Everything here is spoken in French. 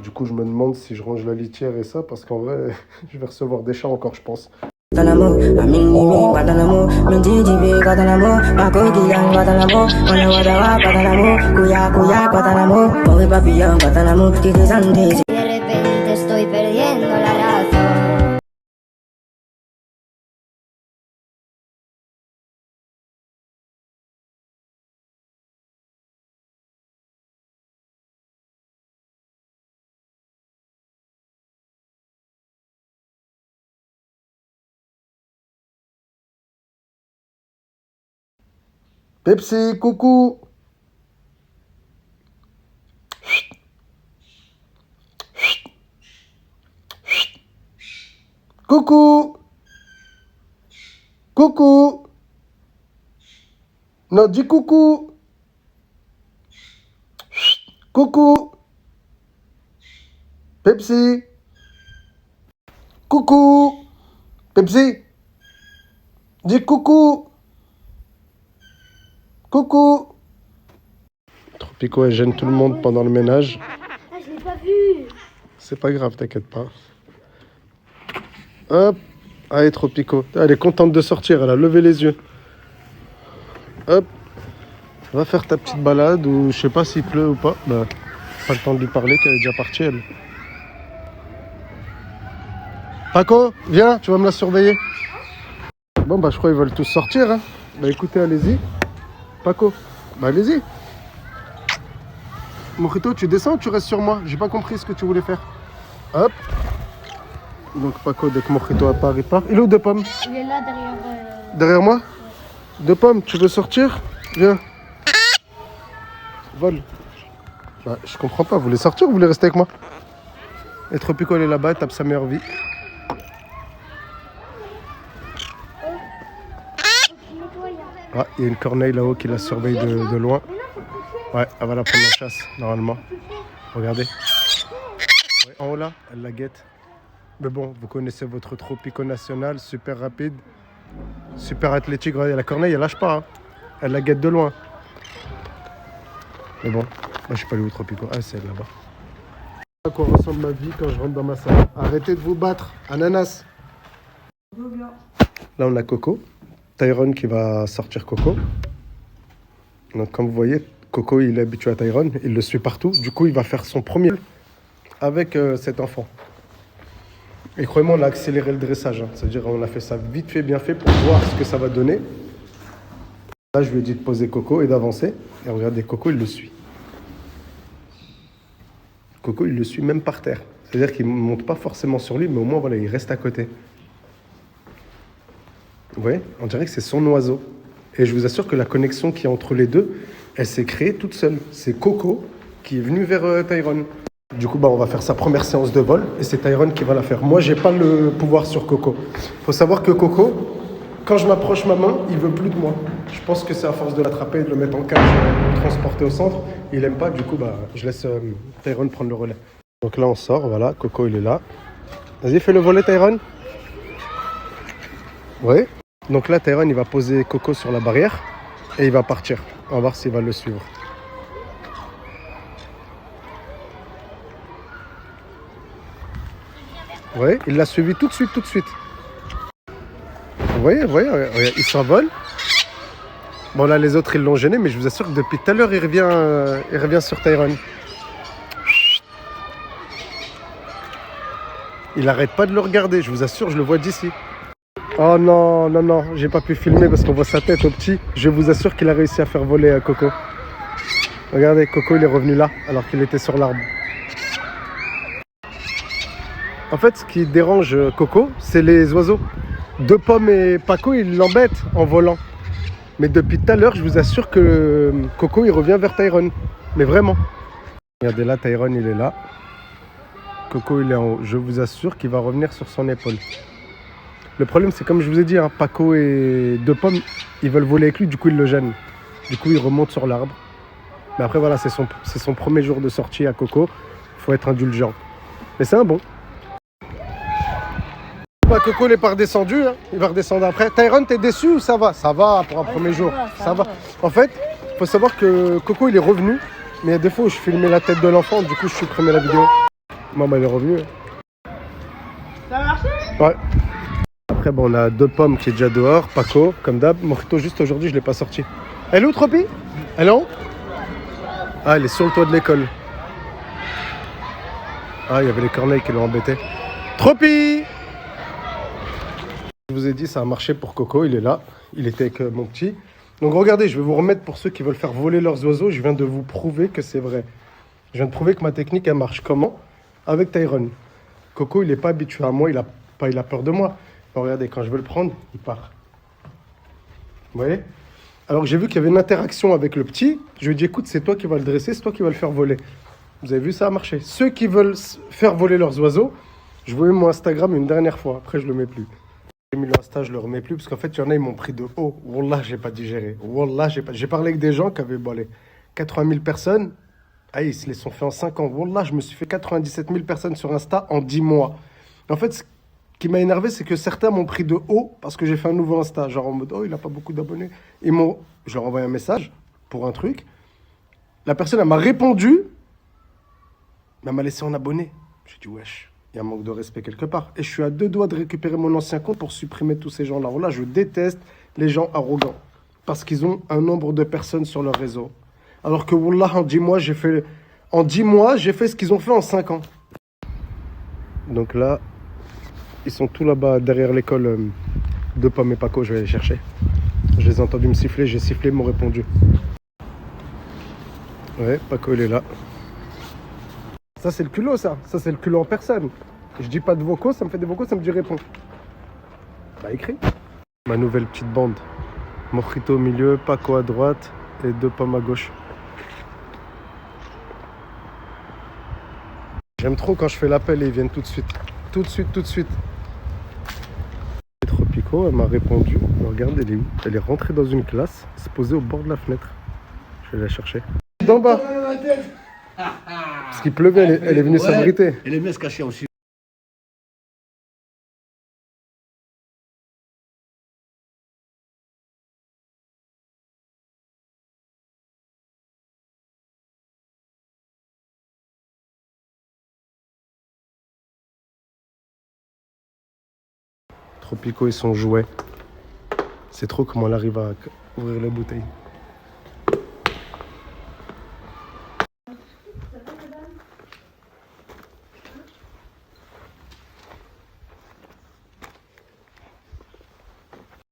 Du coup, je me demande si je range la litière et ça, parce qu'en vrai, je vais recevoir des chats encore, je pense. Guadalamo, a mini Guadalamo, Mintiji Guadalamo, Makoikian Guadalamo, Wadawa Guadalamo, Kuya Guadalamo, Pobre Papillon Guadalamo, Titis Andes. De repente estoy perdiendo la razón. Pepsi, coucou! Coucou! Coucou! Non, dis coucou! Coucou! Pepsi! Coucou! Pepsi! Dis coucou! Coucou! Tropico, elle gêne tout le monde pendant le ménage. Ah, je l'ai pas vu. C'est pas grave, t'inquiète pas. Hop! Allez, Tropico. Elle est contente de sortir, elle a levé les yeux. Hop! Va faire ta petite balade ou je sais pas s'il pleut ou pas. Bah, pas le temps de lui parler qu'elle est déjà partie, elle. Paco, viens, tu vas me la surveiller. Bon, bah, je crois qu'ils veulent tous sortir. Hein. Bah, écoutez, allez-y. Paco, bah, allez-y. Mojito, tu descends ou tu restes sur moi? J'ai pas compris ce que tu voulais faire. Hop. Donc, Paco, dès que Mojito apparaît, il part. Il est où De Pomme? Il est là derrière. Derrière moi? De Pomme, tu veux sortir? Viens. Vol. Bah, je comprends pas. Vous voulez sortir ou vous voulez rester avec moi? Et Tropico, elle est là-bas, elle tape sa meilleure vie. Ah, il y a une corneille là-haut qui la surveille de loin. Ouais, elle va la prendre en chasse, normalement. Regardez. Ouais, en haut là, elle la guette. Mais bon, vous connaissez votre Tropico national, super rapide, super athlétique. Regardez, la corneille, elle lâche pas. Hein. Elle la guette de loin. Mais bon, moi je sais pas où Tropico. Ah, c'est là-bas. À quoi ressemble ma vie quand je rentre dans ma salle. Arrêtez de vous battre, ananas. Là, on a Coco. Tyrone qui va sortir Coco. Donc, comme vous voyez, Coco, il est habitué à Tyrone. Il le suit partout. Du coup, il va faire son premier avec cet enfant. Et croyez-moi, on a accéléré le dressage. Hein. C'est-à-dire, on a fait ça vite fait, bien fait pour voir ce que ça va donner. Là, je lui ai dit de poser Coco et d'avancer. Et regardez, Coco, il le suit. Coco, il le suit même par terre. C'est-à-dire qu'il ne monte pas forcément sur lui, mais au moins, voilà, il reste à côté. Vous voyez, on dirait que c'est son oiseau. Et je vous assure que la connexion qui est entre les deux, elle s'est créée toute seule. C'est Coco qui est venu vers Tyrone. Du coup, bah, on va faire sa première séance de vol et c'est Tyrone qui va la faire. Moi, j'ai pas le pouvoir sur Coco. Il faut savoir que Coco, quand je m'approche ma main, il veut plus de moi. Je pense que c'est à force de l'attraper et de le mettre en cage pour le transporter au centre. Il aime pas, du coup, bah, je laisse Tyrone prendre le relais. Donc là, on sort, voilà, Coco, il est là. Vas-y, fais le volet, Tyrone. Oui. Donc là, Tyrone, il va poser Coco sur la barrière et il va partir. On va voir s'il va le suivre. Oui, il l'a suivi tout de suite, tout de suite. Vous voyez, il s'envole. Bon, là, les autres, ils l'ont gêné, mais je vous assure que depuis tout à l'heure, il revient sur Tyrone. Il n'arrête pas de le regarder, je vous assure, je le vois d'ici. Oh non, non, non, j'ai pas pu filmer parce qu'on voit sa tête au petit. Je vous assure qu'il a réussi à faire voler Coco. Regardez, Coco, il est revenu là, alors qu'il était sur l'arbre. En fait, ce qui dérange Coco, c'est les oiseaux. De Pomme et Paco, ils l'embêtent en volant. Mais depuis tout à l'heure, je vous assure que Coco, il revient vers Tyrone. Mais vraiment. Regardez là, Tyrone, il est là. Coco, il est en haut. Je vous assure qu'il va revenir sur son épaule. Le problème, c'est comme je vous ai dit, hein, Paco et De Pomme, ils veulent voler avec lui, du coup, ils le gênent. Du coup, il remonte sur l'arbre. Mais après, voilà, c'est son premier jour de sortie à Coco. Il faut être indulgent. Mais c'est un bon. Bah, Coco, il n'est pas redescendu. Hein. Il va redescendre après. Tyrone, t'es déçu ou ça va? Ça va pour un premier jour. Ça va. En fait, il faut savoir que Coco, il est revenu. Mais il y a des fois où je filmais la tête de l'enfant. Du coup, je supprimais la vidéo. Maman, elle est revenue. Ça a marché? Ouais. Après, bon, on a 2 pommes qui est déjà dehors. Paco, comme d'hab. Mojito, juste aujourd'hui, je l'ai pas sorti. Elle est où, Tropi? Elle est en haut? Ah, elle est sur le toit de l'école. Ah, il y avait les corneilles qui l'ont embêté. Tropi! Je vous ai dit, ça a marché pour Coco. Il est là. Il était avec mon petit. Donc, regardez, je vais vous remettre pour ceux qui veulent faire voler leurs oiseaux. Je viens de vous prouver que c'est vrai. Je viens de prouver que ma technique, elle marche. Comment? Avec Tyron. Coco, il n'est pas habitué à moi. Il a peur de moi. Donc, regardez, quand je veux le prendre, il part. Vous voyez? Alors j'ai vu qu'il y avait une interaction avec le petit. Je lui ai dit, écoute, c'est toi qui vas le dresser, c'est toi qui vas le faire voler. Vous avez vu, ça a marché. Ceux qui veulent faire voler leurs oiseaux, je vous mets mon Instagram une dernière fois. Après, je le mets plus. J'ai mis l'Insta, je le remets plus parce qu'en fait, il y en a, ils m'ont pris de haut. Wallah, j'ai pas digéré. Wallah, j'ai parlé avec des gens qui avaient bon, les 80 000 personnes. Ah, ils se les sont fait en 5 ans. Wallah, je me suis fait 97 000 personnes sur Insta en 10 mois. En fait, ce qui m'a énervé, c'est que certains m'ont pris de haut parce que j'ai fait un nouveau Insta. Genre en mode, oh, il a pas beaucoup d'abonnés. Je leur ai envoyé un message pour un truc. La personne, elle m'a répondu, mais elle m'a laissé en abonné. J'ai dit, wesh, il y a un manque de respect quelque part. Et je suis à 2 doigts de récupérer mon ancien compte pour supprimer tous ces gens-là. Voilà, je déteste les gens arrogants parce qu'ils ont un nombre de personnes sur leur réseau. Alors que, wallah, en 10 mois, j'ai fait ce qu'ils ont fait en 5 ans. Donc là, ils sont tous là-bas derrière l'école de Pommes et Paco, je vais les chercher. Je les ai entendus me siffler, j'ai sifflé, ils m'ont répondu. Ouais, Paco il est là. Ça c'est le culot ça c'est le culot en personne. Je dis pas de vocaux, ça me fait des vocaux, ça me dit réponds. Bah écris. Ma nouvelle petite bande. Mojito au milieu, Paco à droite et 2 pommes à gauche. J'aime trop quand je fais l'appel et ils viennent tout de suite. Tout de suite. Tropico, elle m'a répondu. Regarde, elle est où? Elle est rentrée dans une classe, se posée au bord de la fenêtre. Je vais la chercher. D'en bas. Parce qu'il pleuvait, elle est venue s'abriter. Elle aimait se cacher aussi. Tropico et son jouet. C'est trop comment elle arrive à ouvrir la bouteille.